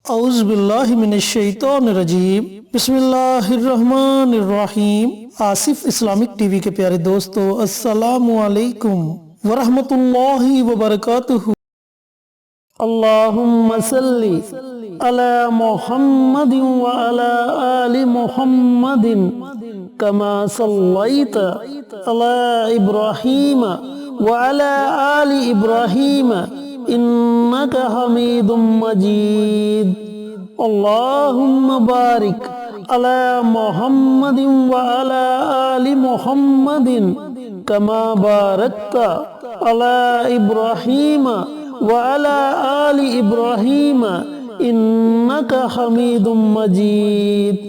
اعوذ باللہ من الشیطان الرجیم بسم اللہ الرحمن الرحیم۔ آصف اسلامک ٹی وی کے پیارے دوستو، السلام علیکم ورحمۃ اللہ وبرکاتہ۔ اللہم صلی علی محمد وعلی آل محمد کما صلیت علی ابراہیم وعلی آل ابراہیم انک حمید مجید۔ اللہم بارک علی محمد وعلی آل محمد کما بارکت علی ابراہیم وعلی آل ابراہیم انک حمید مجید۔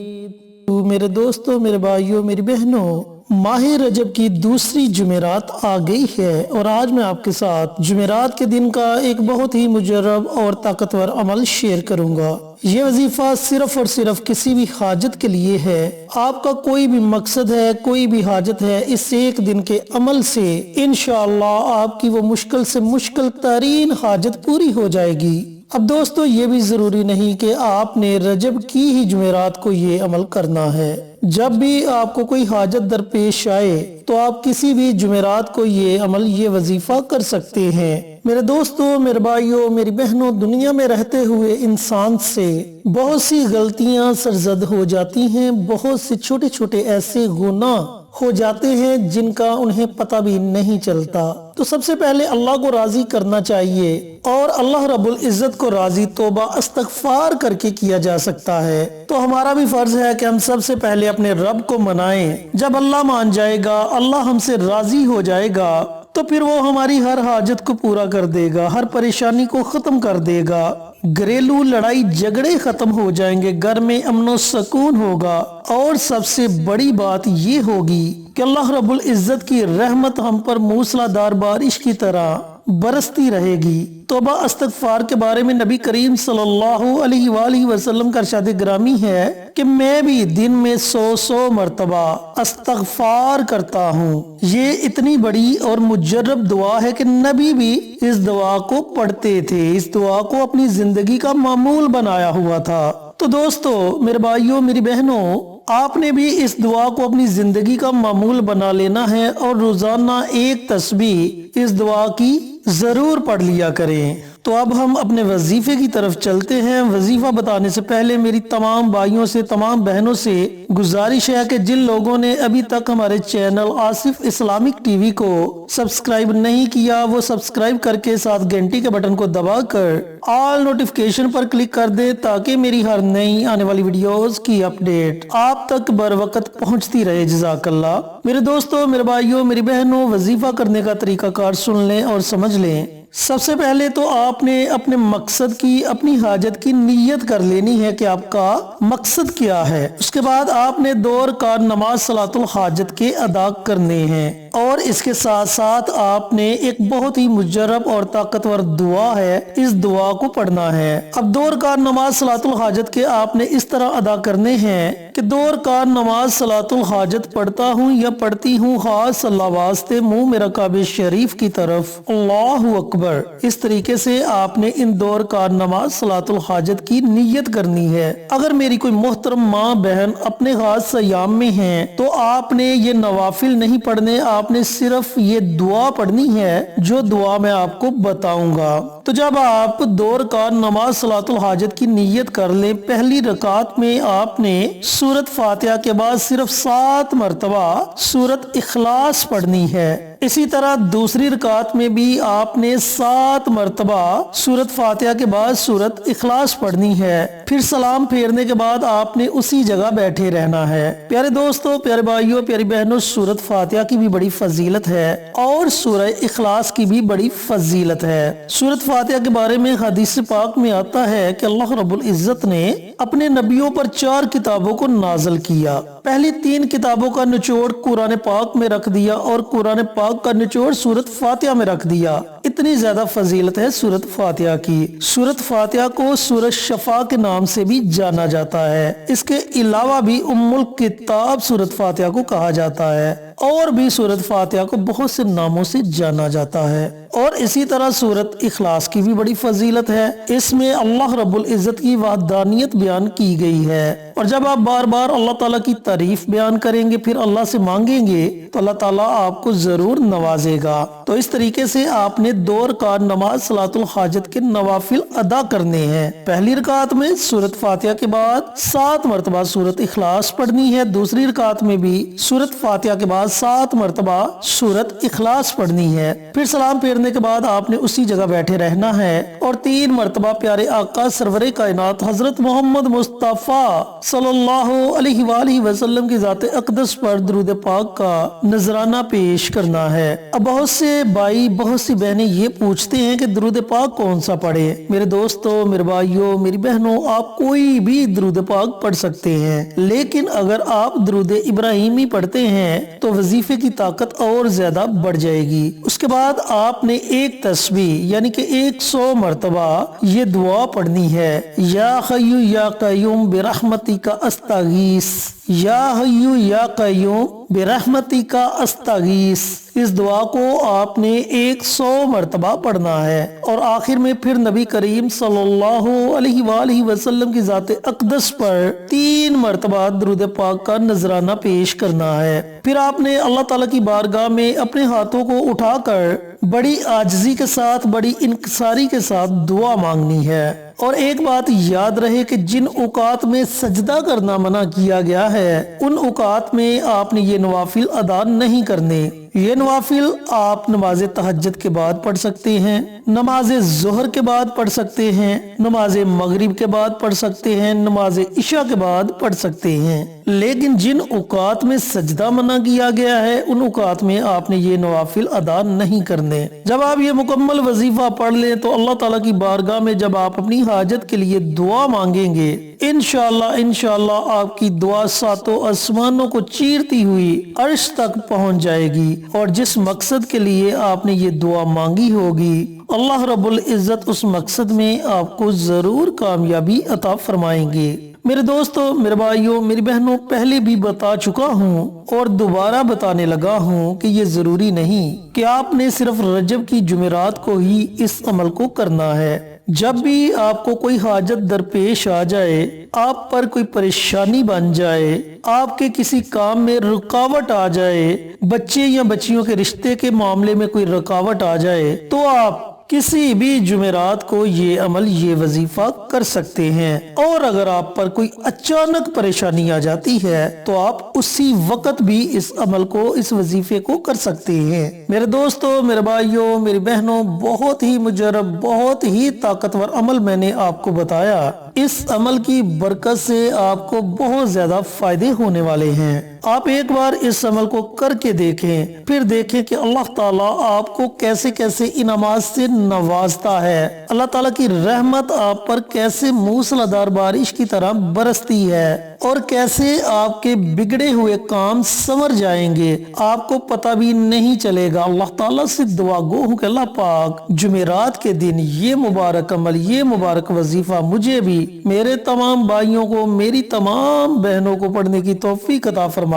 میرے دوستو، میرے بھائیوں، میری بہنوں، ماہ رجب کی دوسری جمعرات آ گئی ہے اور آج میں آپ کے ساتھ جمعرات کے دن کا ایک بہت ہی مجرب اور طاقتور عمل شیئر کروں گا۔ یہ وظیفہ صرف اور صرف کسی بھی حاجت کے لیے ہے۔ آپ کا کوئی بھی مقصد ہے، کوئی بھی حاجت ہے، اس ایک دن کے عمل سے انشاءاللہ آپ کی وہ مشکل سے مشکل ترین حاجت پوری ہو جائے گی۔ اب دوستو، یہ بھی ضروری نہیں کہ آپ نے رجب کی ہی جمعرات کو یہ عمل کرنا ہے۔ جب بھی آپ کو کوئی حاجت درپیش آئے تو آپ کسی بھی جمعرات کو یہ عمل، یہ وظیفہ کر سکتے ہیں۔ میرے دوستو، میرے بھائیوں، میری بہنوں، دنیا میں رہتے ہوئے انسان سے بہت سی غلطیاں سرزد ہو جاتی ہیں، بہت سے چھوٹے چھوٹے ایسے گناہ ہو جاتے ہیں جن کا انہیں پتہ بھی نہیں چلتا۔ تو سب سے پہلے اللہ کو راضی کرنا چاہیے، اور اللہ رب العزت کو راضی توبہ استغفار کر کے کیا جا سکتا ہے۔ تو ہمارا بھی فرض ہے کہ ہم سب سے پہلے اپنے رب کو منائیں۔ جب اللہ مان جائے گا، اللہ ہم سے راضی ہو جائے گا، تو پھر وہ ہماری ہر حاجت کو پورا کر دے گا، ہر پریشانی کو ختم کر دے گا، گھریلو لڑائی جھگڑے ختم ہو جائیں گے، گھر میں امن و سکون ہوگا، اور سب سے بڑی بات یہ ہوگی کہ اللہ رب العزت کی رحمت ہم پر موسلا دھار بارش کی طرح برستی رہے گی۔ توبہ استغفار کے بارے میں نبی کریم صلی اللہ علیہ وآلہ وسلم کا ارشاد گرامی ہے کہ میں بھی دن میں 100 مرتبہ استغفار کرتا ہوں۔ یہ اتنی بڑی اور مجرب دعا ہے کہ نبی بھی اس دعا کو پڑھتے تھے، اس دعا کو اپنی زندگی کا معمول بنایا ہوا تھا۔ تو دوستو، میرے بھائیوں، میری بہنوں، آپ نے بھی اس دعا کو اپنی زندگی کا معمول بنا لینا ہے، اور روزانہ ایک تسبیح اس دعا کی ضرور پڑھ لیا کریں۔ تو اب ہم اپنے وظیفے کی طرف چلتے ہیں۔ وظیفہ بتانے سے پہلے میری تمام بھائیوں سے، تمام بہنوں سے گزارش ہے کہ جن لوگوں نے ابھی تک ہمارے channel Asif Islamic T V کو سبسکرائب نہیں کیا، وہ سبسکرائب کر کے ساتھ گھنٹی کے بٹن کو دبا کر آل نوٹیفیکیشن پر کلک کر دیں، تاکہ میری ہر نئی آنے والی ویڈیوز کی اپڈیٹ آپ تک بر وقت پہنچتی رہے۔ جزاک اللہ۔ میرے دوستوں، میرے بھائیوں، میری بہنوں، وظیفہ کرنے کا طریقہ کار سن لیں اور سمجھ لیں۔ سب سے پہلے تو آپ نے اپنے مقصد کی، اپنی حاجت کی نیت کر لینی ہے کہ آپ کا مقصد کیا ہے۔ اس کے بعد آپ نے 2 رکعت نماز صلاۃ الحاجت کے ادا کرنے ہیں، اور اس کے ساتھ ساتھ آپ نے ایک بہت ہی مجرب اور طاقتور دعا ہے، اس دعا کو پڑھنا ہے۔ اب 2 رکعت نماز صلاۃ الحاجت کے آپ نے اس طرح ادا کرنے ہیں کہ 2 رکعت نماز صلاۃ الحاجت پڑھتا ہوں یا پڑھتی ہوں، خاص اللہ واسطے منہ میرا کعبہ شریف کی طرف، اللہ اکبر۔ اس طریقے سے آپ نے ان 2 رکعت نماز صلاۃ الحاجت کی نیت کرنی ہے۔ اگر میری کوئی محترم ماں بہن اپنے خاص ایام میں ہیں تو آپ نے یہ نوافل نہیں پڑھنے، آپ نے صرف یہ دعا پڑھنی ہے جو دعا میں آپ کو بتاؤں گا۔ تو جب آپ 2 رکعت نماز صلاۃ الحاجت کی نیت کر لیں، پہلی رکعت میں آپ نے سورۃ فاتحہ کے بعد صرف 7 مرتبہ سورۃ اخلاص پڑھنی ہے۔ اسی طرح دوسری رکعت میں بھی آپ نے 7 مرتبہ سورۃ فاتحہ کے بعد سورۃ اخلاص پڑھنی ہے۔ پھر سلام پھیرنے کے بعد آپ نے اسی جگہ بیٹھے رہنا ہے۔ پیارے دوستو، پیارے بھائیوں، پیاری بہنوں، سورۃ فاتحہ کی بھی بڑی فضیلت ہے، اور سورہ اخلاص کی بھی بڑی فضیلت ہے۔ سورۃ فاتحہ کے بارے میں حدیث پاک میں آتا ہے کہ اللہ رب العزت نے اپنے نبیوں پر 4 کتابوں کو نازل کیا۔ پہلی 3 کتابوں کا نچوڑ قرآن پاک میں رکھ دیا، اور قرآن پاک کا نچوڑ سورۃ فاتحہ میں رکھ دیا۔ اتنی زیادہ فضیلت ہے سورۃ فاتحہ کی۔ سورۃ فاتحہ کو سورۃ شفا کے نام سے بھی جانا جاتا ہے۔ اس کے علاوہ بھی ام الکتاب سورۃ فاتحہ کو کہا جاتا ہے، اور بھی سورۃ فاتحہ کو بہت سے ناموں سے جانا جاتا ہے۔ اور اسی طرح سورۃ اخلاص کی بھی بڑی فضیلت ہے۔ اس میں اللہ رب العزت کی وحدانیت بیان کی گئی ہے، اور جب آپ بار بار اللہ تعالیٰ کی تعریف بیان کریں گے، پھر اللہ سے مانگیں گے، تو اللہ تعالیٰ آپ کو ضرور نوازے گا۔ تو اس طریقے سے آپ نے 2 رکعت نماز صلاۃ الحاجت کے نوافل ادا کرنے ہیں۔ پہلی رکعت میں سورۃ فاتحہ کے بعد 7 مرتبہ سورۃ اخلاص پڑھنی ہے، دوسری رکعت میں بھی سورۃ فاتحہ کے بعد 7 مرتبہ سورۃ اخلاص پڑھنی ہے۔ پھر سلام پھیرنے کے بعد آپ نے اسی جگہ بیٹھے رہنا ہے، اور 3 مرتبہ پیارے آقا سرور کائنات حضرت محمد مصطفیٰ صلی اللہ علیہ وآلہ وسلم کی ذات اقدس پر درود پاک کا نذرانہ پیش کرنا ہے۔ اب بہت سے بھائی، بہت سی بہنیں یہ پوچھتے ہیں کہ درود پاک کون سا پڑھے؟ میرے دوستو، میرے بھائیو، میری بہنوں، آپ کوئی بھی درود پاک پڑھ سکتے ہیں، لیکن اگر آپ درود ابراہیمی پڑھتے ہیں تو وظیفے کی طاقت اور زیادہ بڑھ جائے گی۔ اس کے بعد آپ نے ایک تسبیح یعنی کہ 100 مرتبہ یہ دعا پڑھنی ہے، یا حی یا قیوم برحمتک استغیث، یا حی یا قیوم برحمتک استغیث۔ اس دعا کو آپ نے 100 مرتبہ پڑھنا ہے، اور آخر میں پھر نبی کریم صلی اللہ علیہ وآلہ وسلم کی ذات اقدس پر 3 مرتبہ درود پاک کا نذرانہ پیش کرنا ہے۔ پھر آپ نے اللہ تعالیٰ کی بارگاہ میں اپنے ہاتھوں کو اٹھا کر بڑی عاجزی کے ساتھ، بڑی انکساری کے ساتھ دعا مانگنی ہے۔ اور ایک بات یاد رہے کہ جن اوقات میں سجدہ کرنا منع کیا گیا ہے، ان اوقات میں آپ نے یہ نوافل ادا نہیں کرنے۔ یہ نوافل آپ نماز تہجد کے بعد پڑھ سکتے ہیں، نماز ظہر کے بعد پڑھ سکتے ہیں، نماز مغرب کے بعد پڑھ سکتے ہیں، نماز عشاء کے بعد پڑھ سکتے ہیں۔ لیکن جن اوقات میں سجدہ منع کیا گیا ہے، ان اوقات میں آپ نے یہ نوافل ادا نہیں کرنے۔ جب آپ یہ مکمل وظیفہ پڑھ لیں تو اللہ تعالیٰ کی بارگاہ میں جب آپ اپنی حاجت کے لیے دعا مانگیں گے، انشاءاللہ آپ کی دعا 7 آسمانوں کو چیرتی ہوئی عرش تک پہنچ جائے گی، اور جس مقصد کے لیے آپ نے یہ دعا مانگی ہوگی، اللہ رب العزت اس مقصد میں آپ کو ضرور کامیابی عطا فرمائیں گے۔ میرے دوستو، میرے بھائیوں، میری بہنوں، پہلے بھی بتا چکا ہوں اور دوبارہ بتانے لگا ہوں کہ یہ ضروری نہیں کہ آپ نے صرف رجب کی جمعرات کو ہی اس عمل کو کرنا ہے۔ جب بھی آپ کو کوئی حاجت درپیش آ جائے، آپ پر کوئی پریشانی بن جائے، آپ کے کسی کام میں رکاوٹ آ جائے، بچے یا بچیوں کے رشتے کے معاملے میں کوئی رکاوٹ آ جائے، تو آپ کسی بھی جمعرات کو یہ عمل، یہ وظیفہ کر سکتے ہیں۔ اور اگر آپ پر کوئی اچانک پریشانی آ جاتی ہے تو آپ اسی وقت بھی اس عمل کو، اس وظیفے کو کر سکتے ہیں۔ میرے دوستو، میرے بھائیوں، میری بہنوں، بہت ہی مجرب، بہت ہی طاقتور عمل میں نے آپ کو بتایا۔ اس عمل کی برکت سے آپ کو بہت زیادہ فائدے ہونے والے ہیں۔ آپ ایک بار اس عمل کو کر کے دیکھیں، پھر دیکھیں کہ اللہ تعالیٰ آپ کو کیسے کیسے انعامات سے نوازتا ہے، اللہ تعالیٰ کی رحمت آپ پر کیسے موسلادھار بارش کی طرح برستی ہے، اور کیسے آپ کے بگڑے ہوئے کام سنور جائیں گے، آپ کو پتہ بھی نہیں چلے گا۔ اللہ تعالیٰ سے دعا گو ہوں کہ اللہ پاک جمعرات کے دن یہ مبارک عمل، یہ مبارک وظیفہ مجھے بھی، میرے تمام بھائیوں کو، میری تمام بہنوں کو پڑھنے کی توفیق عطا فرمائے،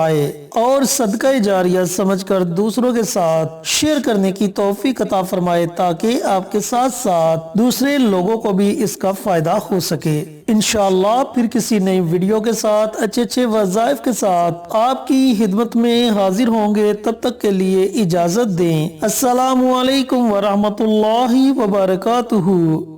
اور صدقہ جاریہ سمجھ کر دوسروں کے ساتھ شیئر کرنے کی توفیق عطا فرمائے، تاکہ آپ کے ساتھ ساتھ دوسرے لوگوں کو بھی اس کا فائدہ ہو سکے۔ انشاءاللہ پھر کسی نئی ویڈیو کے ساتھ، اچھے وظائف کے ساتھ آپ کی خدمت میں حاضر ہوں گے۔ تب تک کے لیے اجازت دیں۔ السلام علیکم ورحمۃ اللہ وبرکاتہ۔